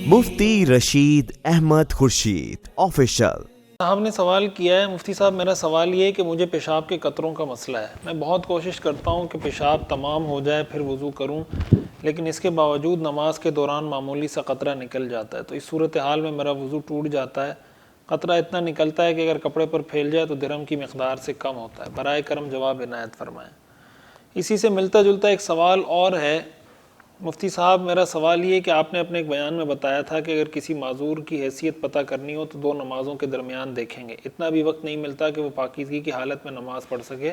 مفتی Rashid Ahmad Khurshid official صاحب نے سوال کیا ہے، مفتی صاحب میرا سوال یہ ہے کہ مجھے پیشاب کے قطروں کا مسئلہ ہے. میں بہت کوشش کرتا ہوں کہ پیشاب تمام ہو جائے پھر وضو کروں، لیکن اس کے باوجود نماز کے دوران معمولی سا قطرہ نکل جاتا ہے. تو اس صورتحال میں میرا وضو ٹوٹ جاتا ہے. قطرہ اتنا نکلتا ہے کہ اگر کپڑے پر پھیل جائے تو درہم کی مقدار سے کم ہوتا ہے. برائے کرم جواب عنایت فرمائیں. اسی سے ملتا جلتا ایک سوال اور ہے. مفتی صاحب میرا سوال یہ ہے کہ آپ نے اپنے ایک بیان میں بتایا تھا کہ اگر کسی معذور کی حیثیت پتہ کرنی ہو تو 2 نمازوں کے درمیان دیکھیں گے. اتنا بھی وقت نہیں ملتا کہ وہ پاکیزگی کی حالت میں نماز پڑھ سکے،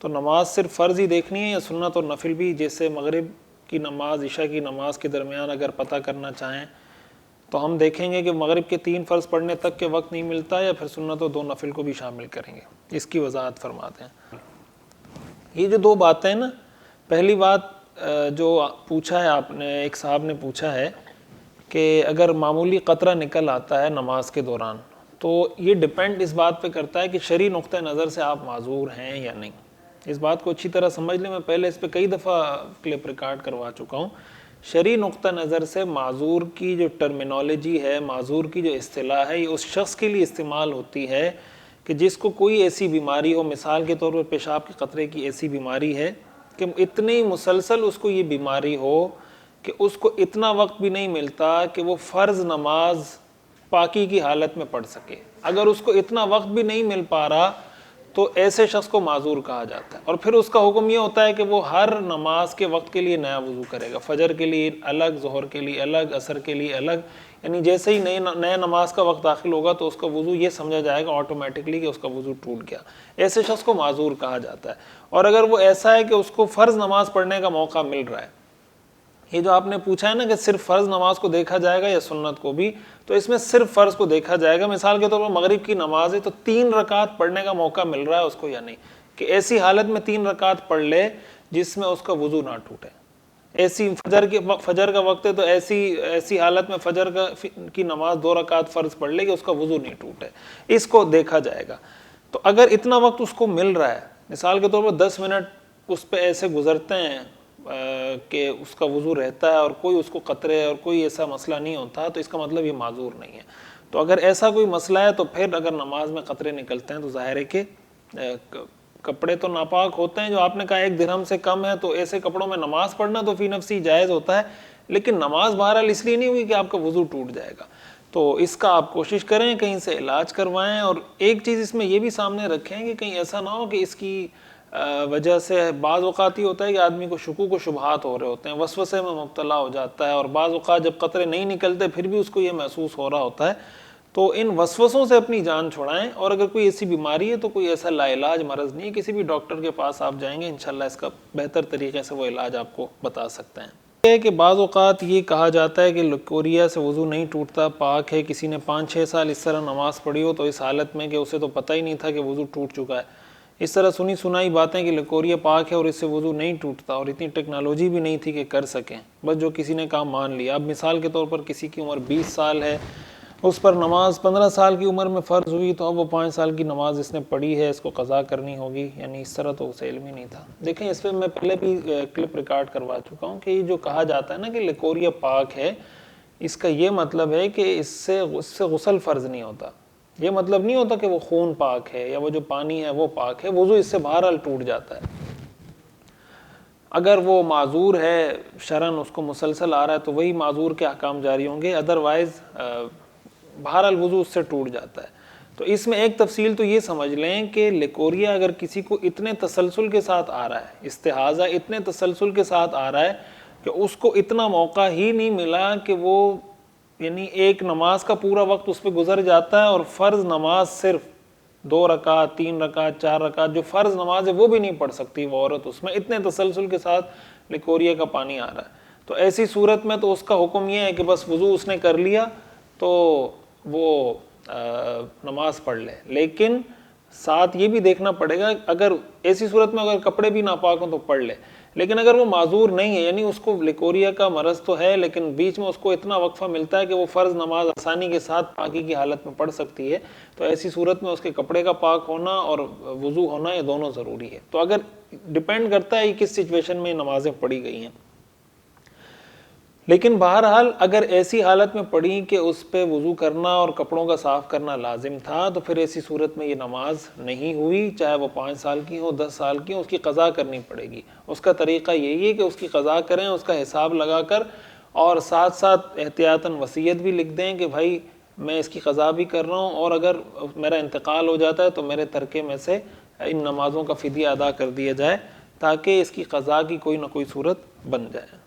تو نماز صرف فرض ہی دیکھنی ہے یا سنت اور نفل بھی؟ جیسے مغرب کی نماز عشاء کی نماز کے درمیان اگر پتہ کرنا چاہیں تو ہم دیکھیں گے کہ مغرب کے 3 فرض پڑھنے تک کے وقت نہیں ملتا، یا پھر سنت اور 2 نفل کو بھی شامل کریں گے. اس کی وضاحت فرماتے ہیں. یہ جو 2 باتیں نا، پہلی بات جو پوچھا ہے آپ نے، ایک صاحب نے پوچھا ہے کہ اگر معمولی قطرہ نکل آتا ہے نماز کے دوران، تو یہ ڈیپینڈ اس بات پہ کرتا ہے کہ شرعی نقطہ نظر سے آپ معذور ہیں یا نہیں. اس بات کو اچھی طرح سمجھ لیں. میں پہلے اس پہ کئی دفعہ کلپ ریکارڈ کروا چکا ہوں. شرعی نقطہ نظر سے معذور کی جو ٹرمینالوجی ہے، معذور کی جو اصطلاح ہے، یہ اس شخص کے لیے استعمال ہوتی ہے کہ جس کو کوئی ایسی بیماری ہو. مثال کے طور پر پیشاب کے قطرے کی ایسی بیماری ہے کہ اتنی مسلسل اس کو یہ بیماری ہو کہ اس کو اتنا وقت بھی نہیں ملتا کہ وہ فرض نماز پاکی کی حالت میں پڑھ سکے. اگر اس کو اتنا وقت بھی نہیں مل پا رہا تو ایسے شخص کو معذور کہا جاتا ہے. اور پھر اس کا حکم یہ ہوتا ہے کہ وہ ہر نماز کے وقت کے لیے نیا وضو کرے گا. فجر کے لیے الگ، ظہر کے لیے الگ، عصر کے لیے الگ. یعنی جیسے ہی نئے نماز کا وقت داخل ہوگا تو اس کا وضو یہ سمجھا جائے گا آٹومیٹکلی کہ اس کا وضو ٹوٹ گیا. ایسے شخص کو معذور کہا جاتا ہے. اور اگر وہ ایسا ہے کہ اس کو فرض نماز پڑھنے کا موقع مل رہا ہے، یہ جو آپ نے پوچھا ہے نا کہ صرف فرض نماز کو دیکھا جائے گا یا سنت کو بھی، تو اس میں صرف فرض کو دیکھا جائے گا. مثال کے طور پر مغرب کی نماز ہے تو 3 رکعت پڑھنے کا موقع مل رہا ہے اس کو یا نہیں، کہ ایسی حالت میں 3 رکعت پڑھ لے جس میں اس کا وضو نہ ٹوٹے. ایسی فجر کا وقت ہے تو ایسی حالت میں فجر کی نماز 2 رکعت فرض پڑھ لے کہ اس کا وضو نہیں ٹوٹے. اس کو دیکھا جائے گا. تو اگر اتنا وقت اس کو مل رہا ہے، مثال کے طور پر 10 منٹ اس پہ ایسے گزرتے ہیں کہ اس کا وضو رہتا ہے اور کوئی اس کو قطرے اور کوئی ایسا مسئلہ نہیں ہوتا، تو اس کا مطلب یہ معذور نہیں ہے. تو اگر ایسا کوئی مسئلہ ہے تو پھر اگر نماز میں قطرے نکلتے ہیں تو ظاہر ہے کہ کپڑے تو ناپاک ہوتے ہیں. جو آپ نے کہا 1 درہم سے کم ہے، تو ایسے کپڑوں میں نماز پڑھنا تو فی نفسی جائز ہوتا ہے، لیکن نماز بہرحال اس لیے نہیں ہوئی کہ آپ کا وضو ٹوٹ جائے گا. تو اس کا آپ کوشش کریں کہیں سے علاج کروائیں. اور ایک چیز اس میں یہ بھی سامنے رکھیں کہ کہیں ایسا نہ ہو کہ اس کی وجہ سے بعض اوقات یہ ہوتا ہے کہ آدمی کو شکوک و شبہات ہو رہے ہوتے ہیں، وسوسے میں مبتلا ہو جاتا ہے، اور بعض اوقات جب قطرے نہیں نکلتے پھر بھی اس کو یہ محسوس ہو رہا ہوتا ہے. تو ان وسوسوں سے اپنی جان چھڑائیں. اور اگر کوئی ایسی بیماری ہے تو کوئی ایسا لا علاج مرض نہیں ہے، کسی بھی ڈاکٹر کے پاس آپ جائیں گے انشاءاللہ اس کا بہتر طریقے سے وہ علاج آپ کو بتا سکتے ہیں. یہ ہے کہ بعض اوقات یہ کہا جاتا ہے کہ لکوریا سے وضو نہیں ٹوٹتا، پاک ہے. کسی نے 5-6 سال اس طرح نماز پڑھی ہو تو اس حالت میں کہ اسے تو پتہ ہی نہیں تھا کہ وضو ٹوٹ چکا ہے. اس طرح سنی سنائی باتیں کہ لکوریا پاک ہے اور اس سے وضو نہیں ٹوٹتا، اور اتنی ٹیکنالوجی بھی نہیں تھی کہ کر سکیں، بس جو کسی نے کام مان لیا. اب مثال کے طور پر کسی کی عمر 20 سال ہے، اس پر نماز 15 سال کی عمر میں فرض ہوئی، تو اب وہ 5 سال کی نماز اس نے پڑھی ہے، اس کو قضا کرنی ہوگی. یعنی اس طرح تو اسے علم ہی نہیں تھا. دیکھیں اس پہ میں پہلے بھی کلپ ریکارڈ کروا چکا ہوں کہ یہ جو کہا جاتا ہے نا کہ لکوریا پاک ہے، اس کا یہ مطلب ہے کہ اس سے غسل فرض نہیں ہوتا. یہ مطلب نہیں ہوتا کہ وہ خون پاک ہے یا وہ جو پانی ہے وہ پاک ہے. وضو اس سے بہرحال ٹوٹ جاتا ہے. اگر وہ معذور ہے، شرعاً اس کو مسلسل آ رہا ہے، تو وہی معذور کے احکام جاری ہوں گے، ادروائز بہرحال وضو اس سے ٹوٹ جاتا ہے. تو اس میں ایک تفصیل تو یہ سمجھ لیں کہ لکوریا اگر کسی کو اتنے تسلسل کے ساتھ آ رہا ہے، استحاضہ اتنے تسلسل کے ساتھ آ رہا ہے کہ اس کو اتنا موقع ہی نہیں ملا کہ وہ، یعنی ایک نماز کا پورا وقت اس پہ گزر جاتا ہے اور فرض نماز صرف 2 رکعت 3 رکعت 4 رکعت جو فرض نماز ہے وہ بھی نہیں پڑھ سکتی وہ عورت، اس میں اتنے تسلسل کے ساتھ لکوریا کا پانی آ رہا ہے. تو ایسی صورت میں تو اس کا حکم یہ ہے کہ بس وضو اس نے کر لیا تو وہ نماز پڑھ لے. لیکن ساتھ یہ بھی دیکھنا پڑے گا اگر ایسی صورت میں اگر کپڑے بھی ناپاک ہوں تو پڑھ لے. لیکن اگر وہ معذور نہیں ہے، یعنی اس کو لکوریا کا مرض تو ہے لیکن بیچ میں اس کو اتنا وقفہ ملتا ہے کہ وہ فرض نماز آسانی کے ساتھ پاکی کی حالت میں پڑھ سکتی ہے، تو ایسی صورت میں اس کے کپڑے کا پاک ہونا اور وضو ہونا یہ دونوں ضروری ہے. تو اگر ڈیپینڈ کرتا ہے کس سچویشن میں نمازیں پڑھی گئی ہیں. لیکن بہرحال اگر ایسی حالت میں پڑی کہ اس پہ وضو کرنا اور کپڑوں کا صاف کرنا لازم تھا تو پھر ایسی صورت میں یہ نماز نہیں ہوئی، چاہے وہ 5 سال کی ہو 10 سال کی ہو، اس کی قضا کرنی پڑے گی۔ اس کا طریقہ یہی ہے کہ اس کی قضا کریں، اس کا حساب لگا کر، اور ساتھ ساتھ احتیاطاً وصیت بھی لکھ دیں کہ بھائی میں اس کی قضا بھی کر رہا ہوں، اور اگر میرا انتقال ہو جاتا ہے تو میرے ترکے میں سے ان نمازوں کا فدیہ ادا کر دیا جائے، تاکہ اس کی قضا کی کوئی نہ کوئی صورت بن جائے۔